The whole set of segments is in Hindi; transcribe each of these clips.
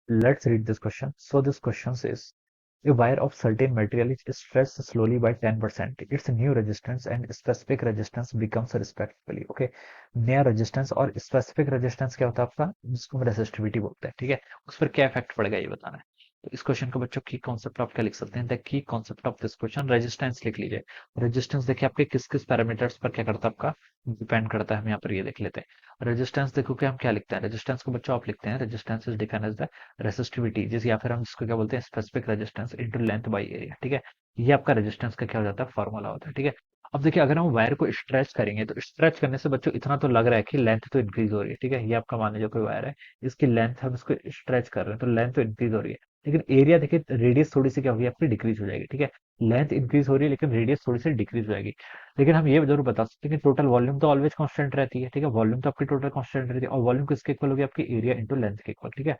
Let's read this question. So this question says, a wire of certain material is stretched slowly by 10%. Its new resistance and specific resistance becomes respectively. Okay, नया रेजिस्टेंस और स्पेसिफिक रेजिस्टेंस क्या होता है आपका, जिसको हम रेसिस्टिविटी बोलते हैं, ठीक है। उस पर क्या इफेक्ट पड़ेगा ये बताना है। तो इस क्वेश्चन को बच्चों की कॉन्सेप्ट आप क्या लिख सकते हैं, the key concept of this question, resistance लिख लीजिए। रेजिस्टेंस देखिए आपके किस किस पैरामीटर्स पर क्या करता है आपका, डिपेंड करता है। हम यहाँ पर ये देख लेते हैं। रेजिस्टेंस देखो कि हम क्या लिखते हैं, रेजिस्टेंस को बच्चों आप लिखते हैं, resistance is defined as the resistivity, जैसे या फिर हम इसको क्या बोलते हैं, specific resistance into length by area, ठीक है। ये आपका रेजिस्टेंस का क्या हो जाता है, फॉर्मूला होता है, ठीक है। अब देखिए अगर हम वायर को स्ट्रेच करेंगे तो स्ट्रेच करने से बच्चों इतना तो लग रहा है कि लेंथ तो इंक्रीज हो रही है, ठीक है। ये आपका मान लीजिए कोई वायर है, इसकी लेंथ हम इसको स्ट्रेच कर रहे हैं तो लेंथ तो इंक्रीज हो रही है, लेकिन एरिया देखिए रेडियस थोड़ी सी क्या होगी आपकी, डिक्रीज हो जाएगी, ठीक है। लेंथ इंक्रीज हो रही है लेकिन रेडियस थोड़ी सी डिक्रीज हो जाएगी। लेकिन हम ये जरूर बता सकते हैं कि टोटल वॉल्यूम तो ऑलवेज कांस्टेंट रहती है, ठीक है। वॉल्यूम तो आपकी टोटल कांस्टेंट रहती है, और वॉल्यूम किसके इक्वल होगी आपकी, एरिया इंटू लेंथ के इक्वल, ठीक है।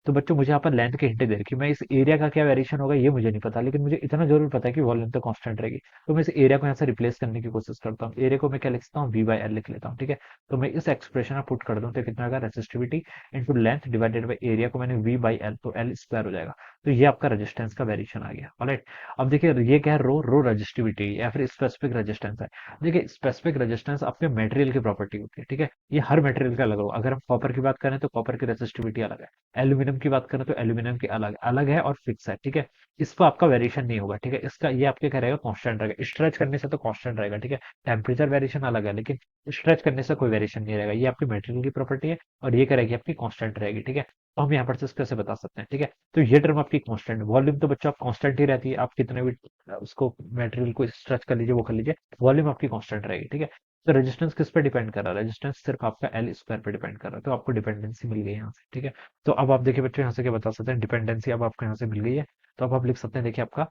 तो बच्चों मुझे यहाँ पर लेंथ की हिंट दे रखी है, मैं इस एरिया का क्या वेरिएशन होगा ये मुझे नहीं पता, लेकिन मुझे इतना जरूर पता है कि वॉल्यूम तो कांस्टेंट रहेगी। तो मैं इस एरिया को यहाँ से रिप्लेस करने की कोशिश करता हूँ। एरिया को मैं क्या लिख सकता हूँ, वी बाई एल लिख लेता हूँ, ठीक है। तो मैं इस एक्सप्रेशन में पुट कर दूँ तो कितना आएगा, resistivity into length divided by area को मैंने वी बाई एल, तो एल स्क्वायर हो जाएगा। तो ये आपका रेजिस्टेंस का वेरिएशन आ गया, ऑलराइट। अब देखिए ये क्या है, रो रो रेजिस्टिविटी या फिर स्पेसिफिक रेजिस्टेंस है। देखिए स्पेसिफिक रेजिस्टेंस आपके मटेरियल की प्रॉपर्टी होती है, ठीक है। ये हर मटेरियल का अलग होगा। अगर हम कॉपर की बात करें तो कॉपर की रेजिस्टिविटी अलग है, एल्यूमिनियम की बात करें तो एल्यूमिनियम की अलग अलग है और फिक्स है, ठीक है। इस पर आपका वेरिएशन नहीं होगा, ठीक है। इसका ये आपके क्या रहेगा, कांस्टेंट रहेगा। स्ट्रेच करने से तो कांस्टेंट रहेगा, ठीक है। टेम्परेचर वेरिएशन अलग है लेकिन स्ट्रेच करने से कोई वेरिएशन नहीं रहेगा। ये आपकी मटेरियल की प्रॉपर्टी है और ये क्या रहेगी आपकी, कांस्टेंट रहेगी, ठीक है। तो हम यहाँ पर से इसको कैसे बता सकते हैं, ठीक है। तो ये टर्म आपकी कांस्टेंट, वॉल्यूम तो बच्चों आप कांस्टेंट ही रहती है, आप कितने भी उसको मटेरियल को स्ट्रेच कर लीजिए, वो कर लीजिए, वॉल्यूम आपकी कांस्टेंट रहेगी, ठीक है। तो रेजिस्टेंस किस पे डिपेंड कर रहा है, रेजिस्टेंस सिर्फ आपका एल स्क्वायर पे डिपेंड कर रहा है। तो आपको डिपेंडेंसी मिल गई यहाँ से, ठीक है। तो अब आप देखिए बच्चों यहाँ से क्या बता सकते हैं, डिपेंडेंसी अब आपको यहाँ से मिल गई है। तो अब आप लिख सकते हैं, देखिए आपका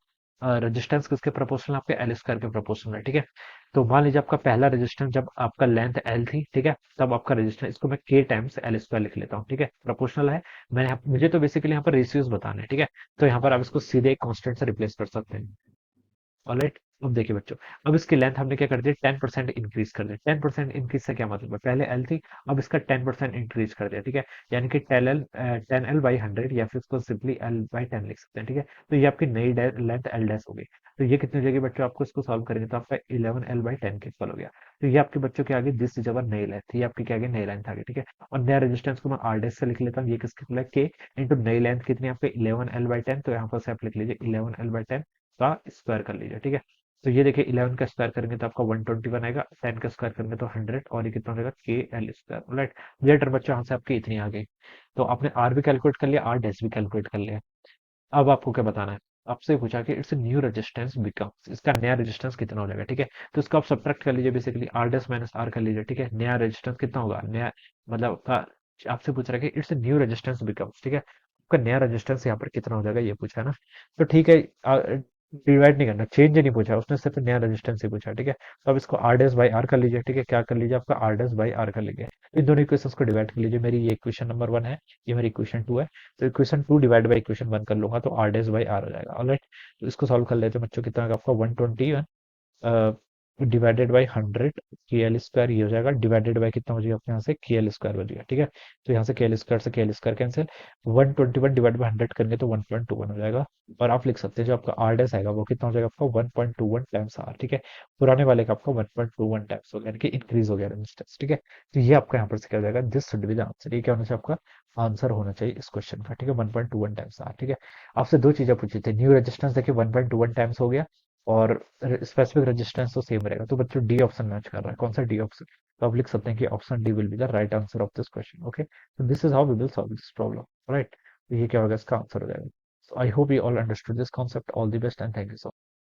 रेजिस्टेंस किसके प्रोपोर्शनल, आपके एल स्क्वायर के प्रोपोर्शनल है, ठीक है। तो मान लीजिए आपका पहला रेजिस्टेंस जब आपका लेंथ एल थी, ठीक है, तब आपका रेजिस्टेंस, इसको मैं के टाइम्स एल स्क्वायर लिख लेता हूँ, ठीक है। प्रोपोर्शनल है, मुझे तो बेसिकली यहाँ पर रेशियोज बताने हैं, ठीक है। तो यहाँ पर आप इसको सीधे एक कांस्टेंट से रिप्लेस कर सकते हैं, ऑलराइट। अब देखिए बच्चों, अब इसकी लेंथ हमने क्या कर दिया, 10% इंक्रीज कर दिया। 10% इंक्रीज से क्या मतलब है, पहले एल थी, अब इसका 10% इंक्रीज कर दिया, ठीक है। यानी कि 10L/100, या फिर इसको सिंपली L/10 लिख सकते हैं, ठीक है। तो ये आपकी नई लेंथ एल डैश हो गई। तो ये कितनी हो जाएगी बच्चों, आपको इसको सॉल्व करेंगे तो आपका 11L/10 के इक्वल हो गया। तो ये आपके बच्चों के आगे दिस इज अवर नई लेंथ, ये आपकी क्या आगे नई लेंथ आ गई, ठीक है। और नया रेजिस्टेंस को मैं आर डैश से लिख लेता हूँ, ये किसके इक्वल है, के इंटू नई लेंथ कितनी है आपके 11L/10, तो यहाँ पर से आप लिख लीजिए 11L/10 का स्क्वायर कर लीजिए, ठीक है। तो ये देखिए 11 का स्क्वायर करेंगे तो आपका 121 आएगा, 10 का स्क्वायर करेंगे तो 100, और ये कितना हो जाएगा, के एल स्क्वायर, राइट। ये टर्म बच्चों यहाँ से आपकी इतनी आ गई। तो आपने आर भी कैलकुलेट कर लिया, आर डैश भी कैलकुलेट कर लिया। अब आपको क्या बताना है, आपसे पूछा कि इट्स न्यू रेजिस्टेंस बिकम्स, इसका नया रेजिस्टेंस कितना हो जाएगा, ठीक है। तो इसको आप सब्ट्रैक्ट कर लीजिए, basically R dash minus R कर लीजिए, ठीक है। नया रेजिस्टेंस कितना होगा, नया मतलब आपसे पूछ रहा है कि इट्स न्यू रेजिस्टेंस बिकम्स, ठीक है। आपका नया रेजिस्टेंस यहाँ पर कितना हो जाएगा ये पूछा है ना। तो ठीक है, डिवाइड नहीं करना, चेंज नहीं पूछा उसने, सिर्फ नया रेजिस्टेंस ही पूछा, ठीक है। तो अब इसको आर डैश बाई आर कर लीजिए, ठीक है। क्या कर लीजिए, आपका आर डैश बाई आर कर लीजिए। इन दोनों इक्वेशंस को डिवाइड कर लीजिए। मेरी ये इक्वेशन नंबर 1 है, ये मेरी इक्वेशन 2 है। तो इक्वेशन 2 डिवाइड बाई इक्वेशन 1 कर लूंगा तो आर डैश बाई आर हो जाएगा, ऑलराइट। तो इसको सॉल्व कर लेते हैं बच्चों, कितना होगा आपका 121 डिवाइडेड बाई 100 के एल स्क्वायर, ये हो जाएगा डिवाइडेड बाई कितना हो जाएगा आपके यहाँ से, के एल स्क्वायर हो जाएगा, ठीक है। तो यहाँ से के एल स्क्वायर से के L square cancel, 121 divide by 100 करेंगे तो 1.21 हो जाएगा। और आप लिख सकते हैं जो आपका आर डैश आएगा वो कितना हो जाएगा आपका 1.21 टाइम्स आर, ठीक है। पुराने वाले का आपका 1.21 टाइम्स हो गया, यानी कि इंक्रीज हो गया रेजिस्टेंस, ठीक है। तो ये आपका यहाँ पर से क्या हो जाएगा, this should be the answer, ये क्या होना चाहिए आपका आंसर होना चाहिए इस क्वेश्चन का, ठीक है। 1.21 टाइम्स आर, ठीक है। आपसे दो चीजें पूछी थी, न्यू रेजिस्टेंस देखिए 1.21 टाइम्स हो गया, और स्पेसिफिक रेजिस्टेंस तो सेम रहेगा। तो बच्चों डी ऑप्शन मैच कर रहा है, कौन सा डी ऑप्शन, तो आप लिख सकते हैं कि option D will be the right answer of this question, okay. तो this is how we will solve this problem, right. तो ये क्या होगा, इसका आंसर हो जाएगा। So I hope you all understood this concept, all the best and thank you so